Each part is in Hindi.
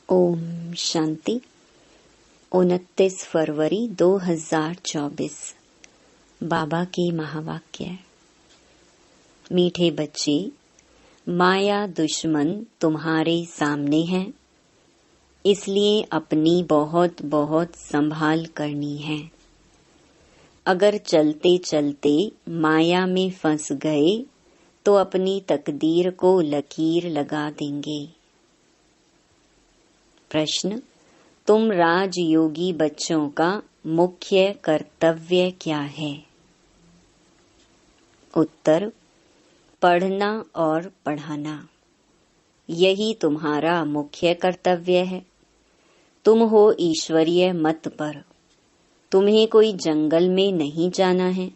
ओम शांति। 29 फरवरी 2024। बाबा की महावाक्य। मीठे बच्चे, माया दुश्मन तुम्हारे सामने है, इसलिए अपनी बहुत बहुत संभाल करनी है। अगर चलते चलते माया में फंस गए तो अपनी तकदीर को लकीर लगा देंगे। प्रश्न: तुम राजयोगी बच्चों का मुख्य कर्तव्य क्या है? उत्तर: पढ़ना और पढ़ाना, यही तुम्हारा मुख्य कर्तव्य है। तुम हो ईश्वरीय मत पर, तुम्हें कोई जंगल में नहीं जाना है।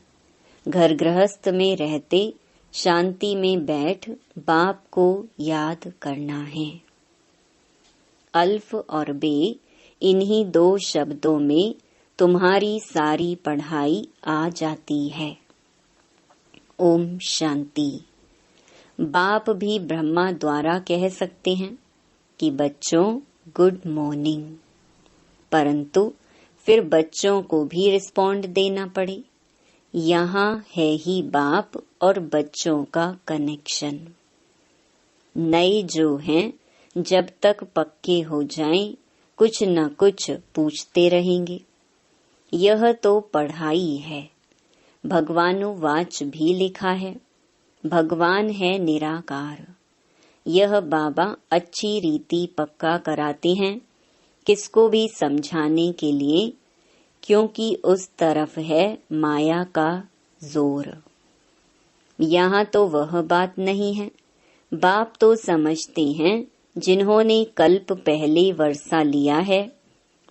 घर गृहस्थ में रहते शांति में बैठ बाप को याद करना है। अल्फ और बे, इन्हीं दो शब्दों में तुम्हारी सारी पढ़ाई आ जाती है। ओम शांति। बाप भी ब्रह्मा द्वारा कह सकते हैं कि बच्चों गुड मॉर्निंग, परंतु फिर बच्चों को भी रिस्पॉन्ड देना पड़े। यहाँ है ही बाप और बच्चों का कनेक्शन। नए जो हैं, जब तक पक्के हो जाएं, कुछ न कुछ पूछते रहेंगे। यह तो पढ़ाई है। भगवानुवाच भी लिखा है, भगवान है निराकार। यह बाबा अच्छी रीति पक्का कराते हैं, किसको भी समझाने के लिए, क्योंकि उस तरफ है माया का जोर। यहाँ तो वह बात नहीं है। बाप तो समझते हैं जिन्होंने कल्प पहले वर्षा लिया है,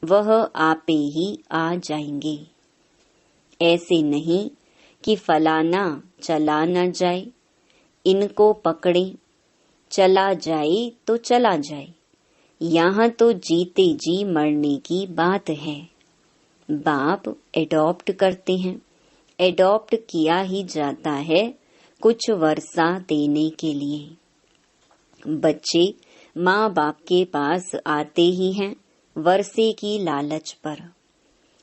वह आपे ही आ जाएंगे। ऐसे नहीं कि फलाना चला न जाए, इनको पकड़े, चला जाए तो चला जाए। यहाँ तो जीते जी मरने की बात है। बाप एडॉप्ट करते हैं, एडॉप्ट किया ही जाता है कुछ वर्षा देने के लिए। बच्चे माँ बाप के पास आते ही हैं वर्षे की लालच पर।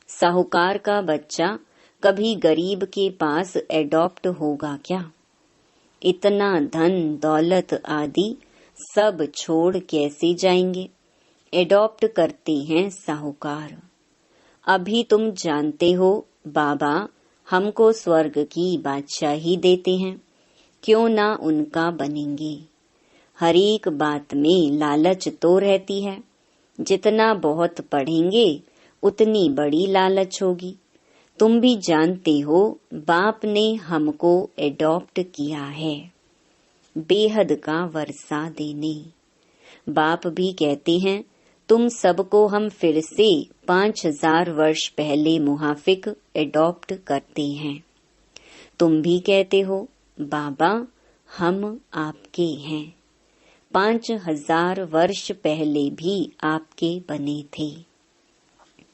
साहूकार का बच्चा कभी गरीब के पास एडॉप्ट होगा क्या? इतना धन दौलत आदि सब छोड़ कैसे जाएंगे? एडॉप्ट करते हैं साहूकार। अभी तुम जानते हो बाबा हमको स्वर्ग की बादशाही देते हैं, क्यों ना उनका बनेंगे। हर एक बात में लालच तो रहती है। जितना बहुत पढ़ेंगे उतनी बड़ी लालच होगी। तुम भी जानते हो बाप ने हमको एडॉप्ट किया है, बेहद का वर्षा देने। बाप भी कहते हैं तुम सबको हम फिर से 5000 वर्ष पहले मुहाफिक एडॉप्ट करते हैं। तुम भी कहते हो बाबा हम आपके हैं। 5000 वर्ष पहले भी आपके बने थे।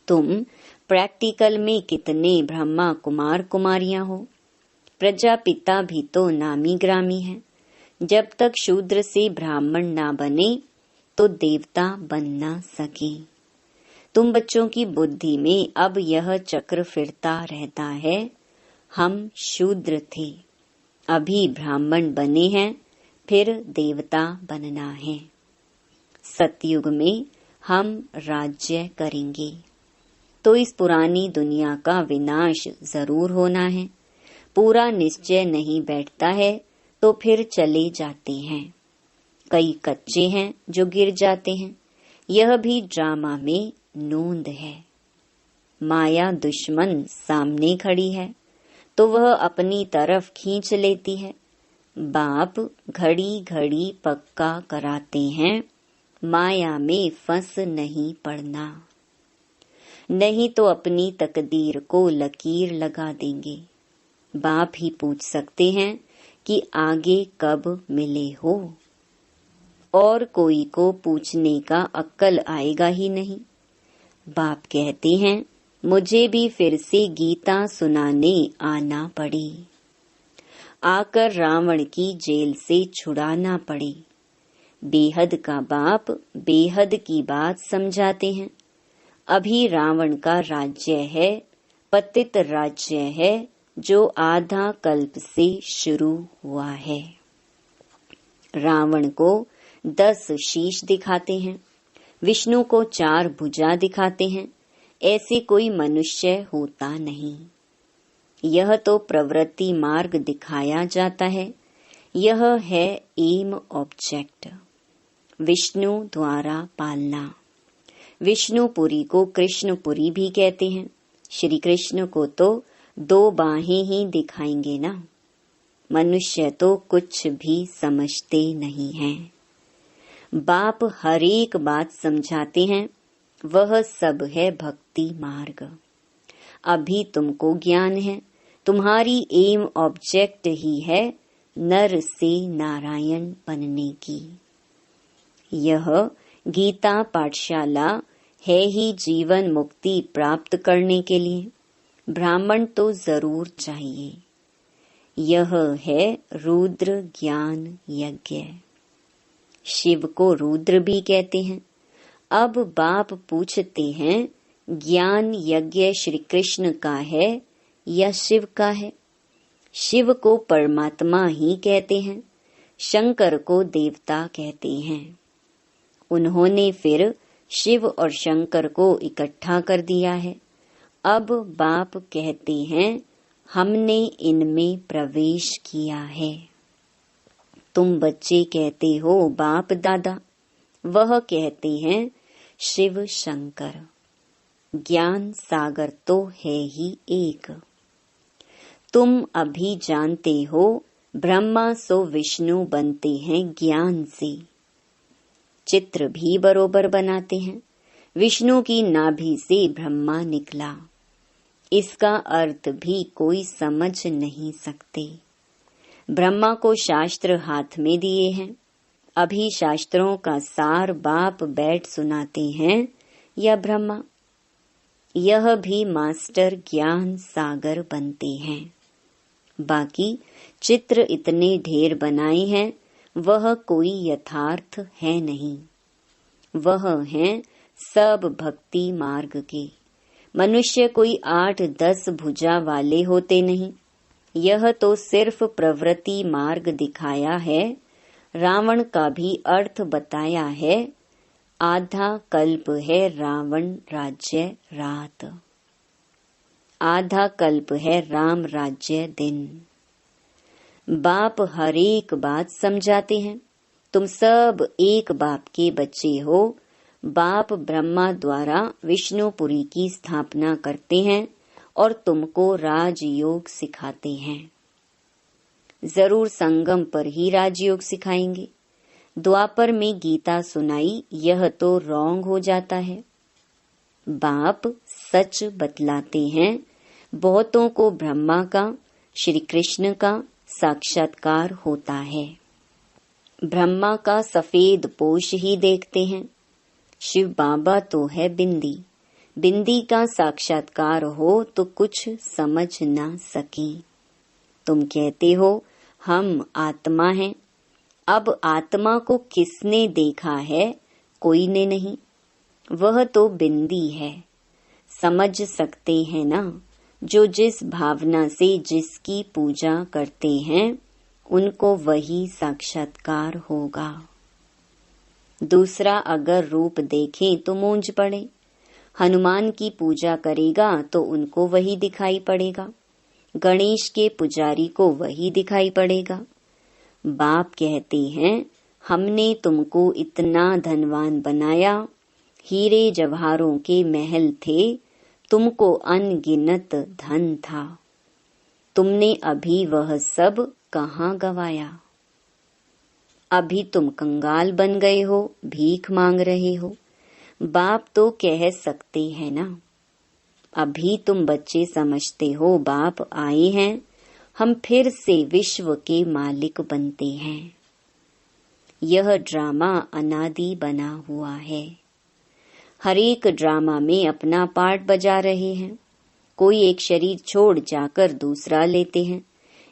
तुम प्रैक्टिकल में कितने ब्रह्मा कुमार कुमारियां हो। प्रजापिता भी तो नामी ग्रामी है। जब तक शूद्र से ब्राह्मण ना बने तो देवता बन ना सके। तुम बच्चों की बुद्धि में अब यह चक्र फिरता रहता है, हम शूद्र थे, अभी ब्राह्मण बने हैं, फिर देवता बनना है। सतयुग में हम राज्य करेंगे, तो इस पुरानी दुनिया का विनाश जरूर होना है। पूरा निश्चय नहीं बैठता है तो फिर चले जाते हैं। कई कच्चे हैं जो गिर जाते हैं। यह भी ड्रामा में नोंद है। माया दुश्मन सामने खड़ी है तो वह अपनी तरफ खींच लेती है। बाप घड़ी घड़ी पक्का कराते हैं, माया में फंस नहीं पड़ना, नहीं तो अपनी तकदीर को लकीर लगा देंगे। बाप ही पूछ सकते हैं कि आगे कब मिले हो, और कोई को पूछने का अक्ल आएगा ही नहीं। बाप कहते हैं मुझे भी फिर से गीता सुनाने आना पड़ी, आकर रावण की जेल से छुड़ाना पड़े। बेहद का बाप बेहद की बात समझाते हैं। अभी रावण का राज्य है, पतित राज्य है, जो आधा कल्प से शुरू हुआ है। रावण को 10 शीश दिखाते हैं, विष्णु को 4 भुजा दिखाते हैं। ऐसे कोई मनुष्य होता नहीं। यह तो प्रवृत्ति मार्ग दिखाया जाता है। यह है एम ऑब्जेक्ट, विष्णु द्वारा पालना। विष्णुपुरी को कृष्णपुरी भी कहते हैं। श्री कृष्ण को तो 2 बाहें ही दिखाएंगे ना। मनुष्य तो कुछ भी समझते नहीं हैं। बाप हर एक बात समझाते हैं। वह सब है भक्ति मार्ग। अभी तुमको ज्ञान है, तुम्हारी एम ऑब्जेक्ट ही है नर से नारायण बनने की। यह गीता पाठशाला है ही जीवन मुक्ति प्राप्त करने के लिए। ब्राह्मण तो जरूर चाहिए। यह है रुद्र ज्ञान यज्ञ। शिव को रुद्र भी कहते हैं। अब बाप पूछते हैं, ज्ञान यज्ञ श्री कृष्ण का है या शिव का है? शिव को परमात्मा ही कहते हैं, शंकर को देवता कहते हैं। उन्होंने फिर शिव और शंकर को इकट्ठा कर दिया है। अब बाप कहते हैं, हमने इनमें प्रवेश किया है। तुम बच्चे कहते हो बाप दादा, वह कहते हैं शिव शंकर। ज्ञान सागर तो है ही एक। तुम अभी जानते हो ब्रह्मा सो विष्णु बनते हैं ज्ञान से। चित्र भी बरोबर बनाते हैं। विष्णु की नाभि से ब्रह्मा निकला। इसका अर्थ भी कोई समझ नहीं सकते। ब्रह्मा को शास्त्र हाथ में दिए हैं। अभी शास्त्रों का सार बाप बैठ सुनाते हैं या ब्रह्मा? यह भी मास्टर ज्ञान सागर बनते हैं। बाकी चित्र इतने ढेर बनाए हैं, वह कोई यथार्थ है नहीं। वह हैं सब भक्ति मार्ग के। मनुष्य कोई 8-10 भुजा वाले होते नहीं। यह तो सिर्फ प्रवृत्ति मार्ग दिखाया है। रावण का भी अर्थ बताया है। आधा कल्प है रावण राज्य रात, आधा कल्प है राम राज्य दिन। बाप हर एक बात समझाते हैं। तुम सब एक बाप के बच्चे हो। बाप ब्रह्मा द्वारा विष्णुपुरी की स्थापना करते हैं और तुमको राजयोग सिखाते हैं। जरूर संगम पर ही राजयोग सिखाएंगे। द्वापर में गीता सुनाई, यह तो रॉन्ग हो जाता है। बाप सच बतलाते हैं। बहुतों को ब्रह्मा का, श्री कृष्ण का साक्षात्कार होता है। ब्रह्मा का सफेद पोष ही देखते हैं। शिव बाबा तो है बिंदी। बिंदी का साक्षात्कार हो तो कुछ समझ ना सके। तुम कहते हो हम आत्मा हैं। अब आत्मा को किसने देखा है? कोई ने नहीं। वह तो बिंदी है। समझ सकते हैं ना? जो जिस भावना से जिसकी पूजा करते हैं, उनको वही साक्षात्कार होगा। दूसरा अगर रूप देखें तो मूंझ पड़े। हनुमान की पूजा करेगा तो उनको वही दिखाई पड़ेगा। गणेश के पुजारी को वही दिखाई पड़ेगा। बाप कहते हैं, हमने तुमको इतना धनवान बनाया। हीरे जवाहरों के महल थे, तुमको अनगिनत धन था। तुमने अभी वह सब कहाँ गवाया? अभी तुम कंगाल बन गए हो, भीख मांग रहे हो। बाप तो कह सकते हैं ना। अभी तुम बच्चे समझते हो बाप आए हैं, हम फिर से विश्व के मालिक बनते हैं। यह ड्रामा अनादि बना हुआ है। हर एक ड्रामा में अपना पार्ट बजा रहे हैं। कोई एक शरीर छोड़ जाकर दूसरा लेते हैं।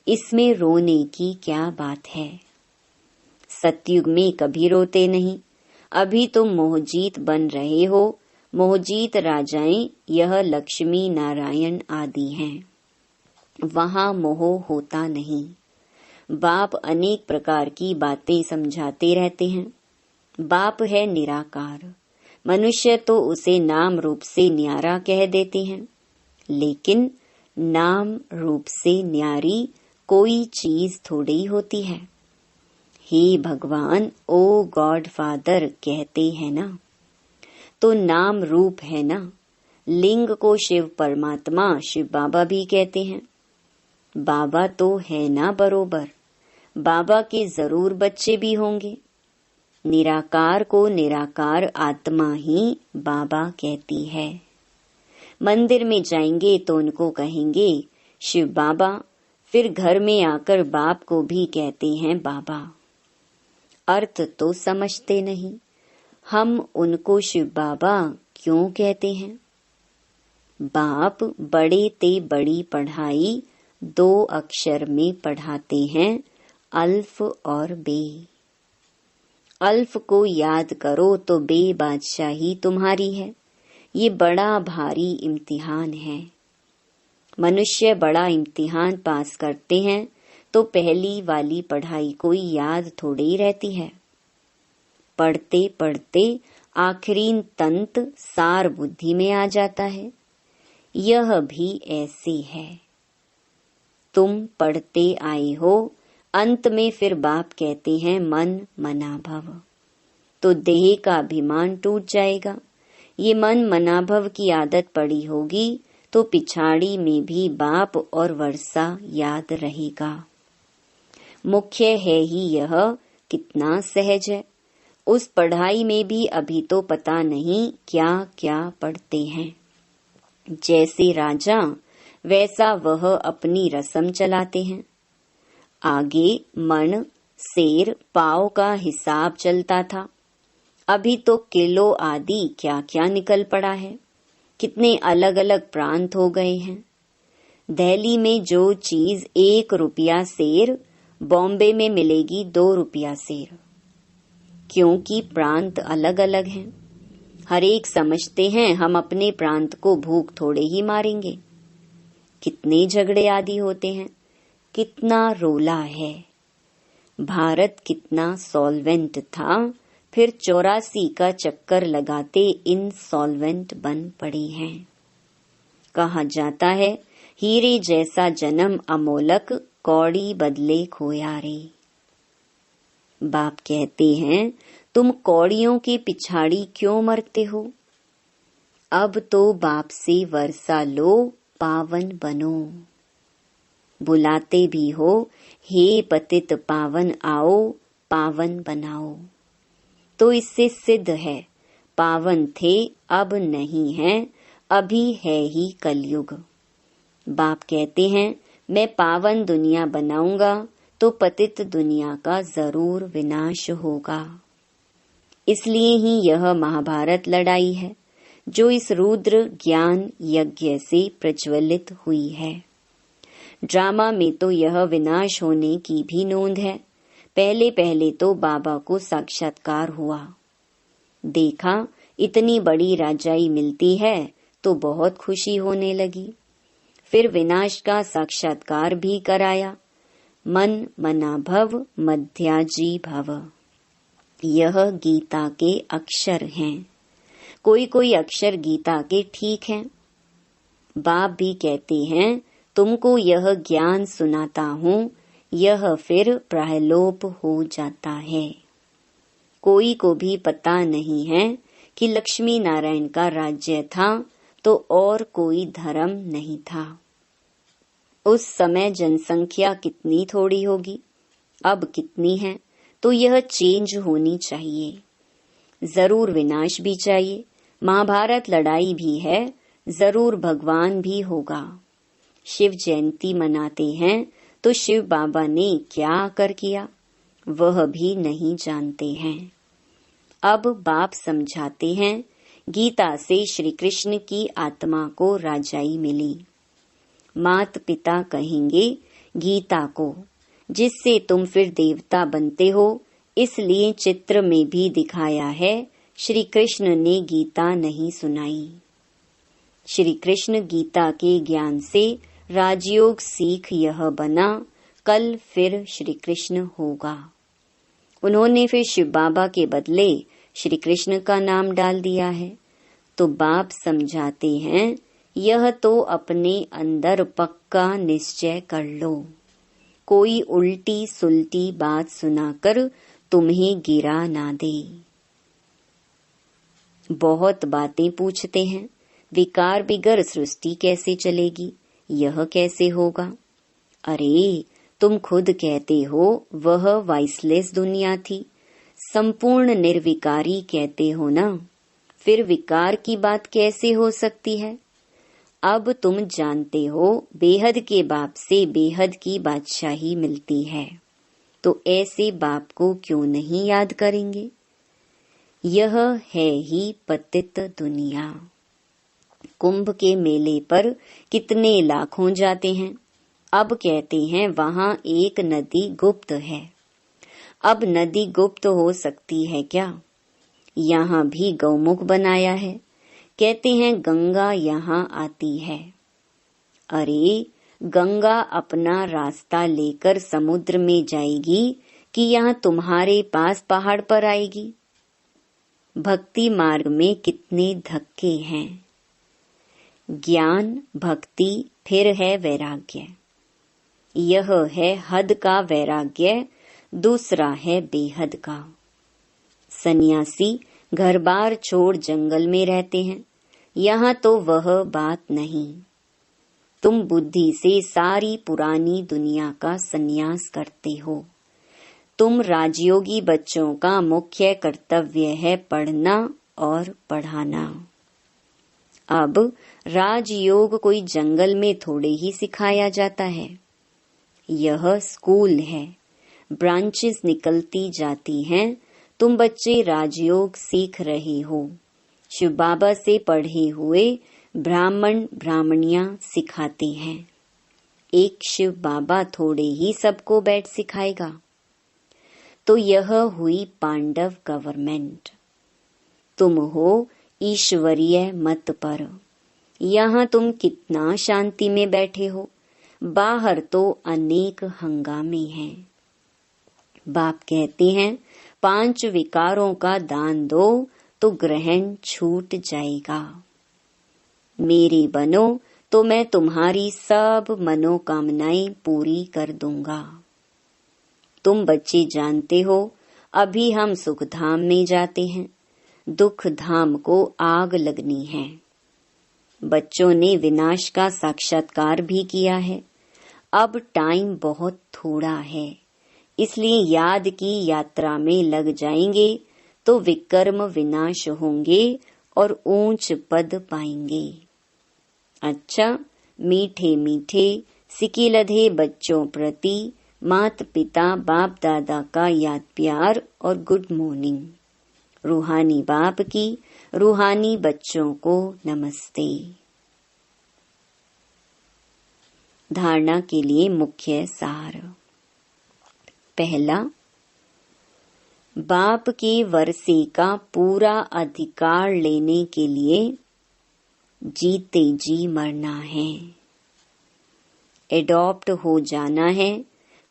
इसमें रोने की क्या बात है? सतयुग में कभी रोते नहीं। अभी तुम मोहजीत बन रहे हो। मोहजीत राजाएं यह लक्ष्मी नारायण आदि हैं। वहाँ मोह होता नहीं। बाप अनेक प्रकार की बातें समझाते रहते हैं। बाप है निराकार। मनुष्य तो उसे नाम रूप से न्यारा कह देते हैं, लेकिन नाम रूप से न्यारी कोई चीज थोड़ी होती है। हे भगवान, ओ गॉड फादर कहते हैं ना, तो नाम रूप है ना। लिंग को शिव परमात्मा, शिव बाबा भी कहते हैं। बाबा तो है ना बरोबर। बाबा के जरूर बच्चे भी होंगे। निराकार को निराकार आत्मा ही बाबा कहती है। मंदिर में जाएंगे तो उनको कहेंगे शिव बाबा, फिर घर में आकर बाप को भी कहते हैं बाबा। अर्थ तो समझते नहीं। हम उनको शिव बाबा क्यों कहते हैं? बाप बड़े ते बड़ी पढ़ाई 2 अक्षर में पढ़ाते हैं, अल्फ और बे। अल्फ को याद करो तो बे बादशाही तुम्हारी है। ये बड़ा भारी इम्तिहान है। मनुष्य बड़ा इम्तिहान पास करते हैं तो पहली वाली पढ़ाई कोई याद थोड़ी रहती है। पढ़ते पढ़ते आखिरी तंत सार बुद्धि में आ जाता है। यह भी ऐसे है। तुम पढ़ते आए हो, अंत में फिर बाप कहते हैं मन मना भव, तो देह का अभिमान टूट जाएगा। ये मन मना भव की आदत पड़ी होगी तो पिछाड़ी में भी बाप और वर्षा याद रहेगा। मुख्य है ही यह कितना सहज है। उस पढ़ाई में भी अभी तो पता नहीं क्या क्या पढ़ते हैं। जैसे राजा वैसा वह अपनी रस्म चलाते हैं। आगे मन शेर पाव का हिसाब चलता था, अभी तो किलो आदि क्या क्या निकल पड़ा है। कितने अलग अलग प्रांत हो गए हैं। दिल्ली में जो चीज 1 रुपया शेर, बॉम्बे में मिलेगी 2 रुपया शेर, क्योंकि प्रांत अलग अलग हैं। हर एक समझते हैं हम अपने प्रांत को भूख थोड़े ही मारेंगे। कितने झगड़े आदि होते हैं, कितना रोला है। भारत कितना सॉल्वेंट था, फिर 84 का चक्कर लगाते इनसॉल्वेंट बन पड़ी हैं। कहा जाता है हीरे जैसा जन्म अमोलक, कौड़ी बदले खोया रे। बाप कहते हैं तुम कौड़ियों के पिछाड़ी क्यों मरते हो? अब तो बाप से वर्षा लो, पावन बनो। बुलाते भी हो, हे पतित पावन आओ, पावन बनाओ। तो इससे सिद्ध है पावन थे, अब नहीं है, अभी है ही कलयुग। बाप कहते हैं मैं पावन दुनिया बनाऊंगा तो पतित दुनिया का जरूर विनाश होगा। इसलिए ही यह महाभारत लड़ाई है जो इस रुद्र ज्ञान यज्ञ से प्रज्वलित हुई है। ड्रामा में तो यह विनाश होने की भी नोंद है। पहले पहले तो बाबा को साक्षात्कार हुआ, देखा इतनी बड़ी राजाई मिलती है तो बहुत खुशी होने लगी। फिर विनाश का साक्षात्कार भी कराया। मन मना भव, मध्याजी भव, यह गीता के अक्षर हैं। कोई कोई अक्षर गीता के ठीक हैं। बाप भी कहते हैं तुमको यह ज्ञान सुनाता हूँ, यह फिर प्रलोप हो जाता है। कोई को भी पता नहीं है कि लक्ष्मी नारायण का राज्य था तो और कोई धर्म नहीं था। उस समय जनसंख्या कितनी थोड़ी होगी, अब कितनी है, तो यह चेंज होनी चाहिए। जरूर विनाश भी चाहिए। महाभारत लड़ाई भी है, जरूर भगवान भी होगा। शिव जयंती मनाते हैं तो शिव बाबा ने क्या कर किया वह भी नहीं जानते हैं। अब बाप समझाते हैं गीता से श्री कृष्ण की आत्मा को राजाई मिली। मात पिता कहेंगे गीता को, जिससे तुम फिर देवता बनते हो, इसलिए चित्र में भी दिखाया है, श्री कृष्ण ने गीता नहीं सुनाई। श्री कृष्ण गीता के ज्ञान से राजयोग सीख यह बना, कल फिर श्री कृष्ण होगा। उन्होंने फिर शिव बाबा के बदले श्री कृष्ण का नाम डाल दिया है। तो बाप समझाते हैं, यह तो अपने अंदर पक्का निश्चय कर लो। कोई उल्टी सुलटी बात सुनाकर तुम्हें गिरा ना दे। बहुत बातें पूछते हैं, विकार बिगर सृष्टि कैसे चलेगी, यह कैसे होगा? अरे तुम खुद कहते हो वह वाइसलेस दुनिया थी, संपूर्ण निर्विकारी कहते हो ना, फिर विकार की बात कैसे हो सकती है? अब तुम जानते हो बेहद के बाप से बेहद की बादशाही मिलती है, तो ऐसे बाप को क्यों नहीं याद करेंगे? यह है ही पतित दुनिया। कुंभ के मेले पर कितने लाखों जाते हैं। अब कहते हैं वहां एक नदी गुप्त है। अब नदी गुप्त हो सकती है क्या? यहाँ भी गौमुख बनाया है, कहते हैं गंगा यहाँ आती है। अरे गंगा अपना रास्ता लेकर समुद्र में जाएगी कि यहाँ तुम्हारे पास पहाड़ पर आएगी? भक्ति मार्ग में कितने धक्के हैं। ज्ञान, भक्ति, फिर है वैराग्य। यह है हद का वैराग्य, दूसरा है बेहद का। सन्यासी घर बार छोड़ जंगल में रहते हैं, यहाँ तो वह बात नहीं। तुम बुद्धि से सारी पुरानी दुनिया का संन्यास करते हो। तुम राजयोगी बच्चों का मुख्य कर्तव्य है पढ़ना और पढ़ाना। अब राजयोग कोई जंगल में थोड़े ही सिखाया जाता है। यह स्कूल है, ब्रांचेस निकलती जाती हैं। तुम बच्चे राजयोग सीख रहे हो। शिव बाबा से पढ़े हुए ब्राह्मण ब्राह्मणियां सिखाते हैं। एक शिव बाबा थोड़े ही सबको बैठ सिखाएगा। तो यह हुई पांडव गवर्नमेंट। तुम हो ईश्वरीय मत पर। यहाँ तुम कितना शांति में बैठे हो, बाहर तो अनेक हंगामे हैं। बाप कहते हैं 5 विकारों का दान दो तो ग्रहण छूट जाएगा। मेरे बनो तो मैं तुम्हारी सब मनोकामनाएं पूरी कर दूंगा। तुम बच्चे जानते हो अभी हम सुख धाम में जाते हैं, दुख धाम को आग लगनी है। बच्चों ने विनाश का साक्षात्कार भी किया है। अब टाइम बहुत थोड़ा है, इसलिए याद की यात्रा में लग जाएंगे तो विकर्म विनाश होंगे और ऊंच पद पाएंगे। अच्छा, मीठे मीठे सिकिलधे बच्चों प्रति मात पिता बाप दादा का याद प्यार और गुड मॉर्निंग। रूहानी बाप की रूहानी बच्चों को नमस्ते। धारणा के लिए मुख्य सार। पहला, बाप के वर्षे का पूरा अधिकार लेने के लिए जीते जी मरना है, एडॉप्ट हो जाना है।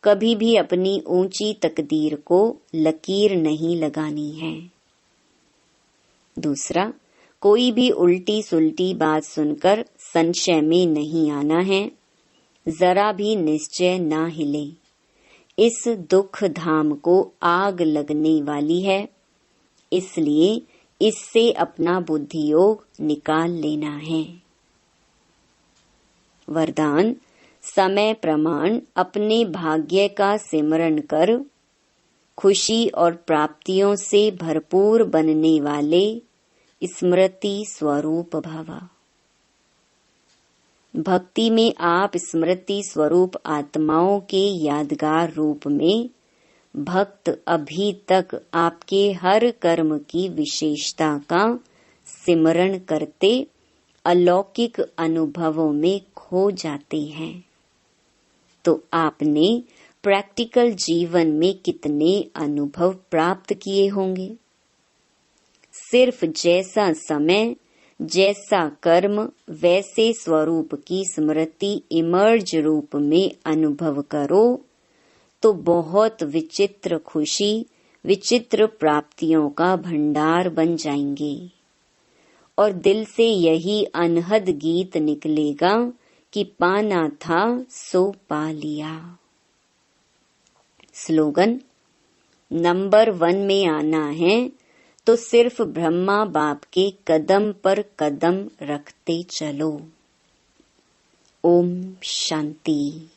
कभी भी अपनी ऊंची तकदीर को लकीर नहीं लगानी है। दूसरा, कोई भी उल्टी सुलटी बात सुनकर संशय में नहीं आना है, जरा भी निश्चय ना हिले। इस दुख धाम को आग लगने वाली है, इसलिए इससे अपना बुद्धि योग निकाल लेना है। वरदान, समय प्रमाण अपने भाग्य का सिमरण कर खुशी और प्राप्तियों से भरपूर बनने वाले स्मृति स्वरूप भव। भक्ति में आप स्मृति स्वरूप आत्माओं के यादगार रूप में भक्त अभी तक आपके हर कर्म की विशेषता का सिमरण करते अलौकिक अनुभवों में खो जाते हैं। तो आपने प्रैक्टिकल जीवन में कितने अनुभव प्राप्त किए होंगे। सिर्फ जैसा समय, जैसा कर्म, वैसे स्वरूप की स्मृति इमर्ज रूप में अनुभव करो तो बहुत विचित्र खुशी, विचित्र प्राप्तियों का भंडार बन जाएंगे और दिल से यही अनहद गीत निकलेगा कि पाना था सो पा लिया। स्लोगन: नंबर 1 में आना है तो सिर्फ ब्रह्मा बाप के कदम पर कदम रखते चलो। ओम शांति।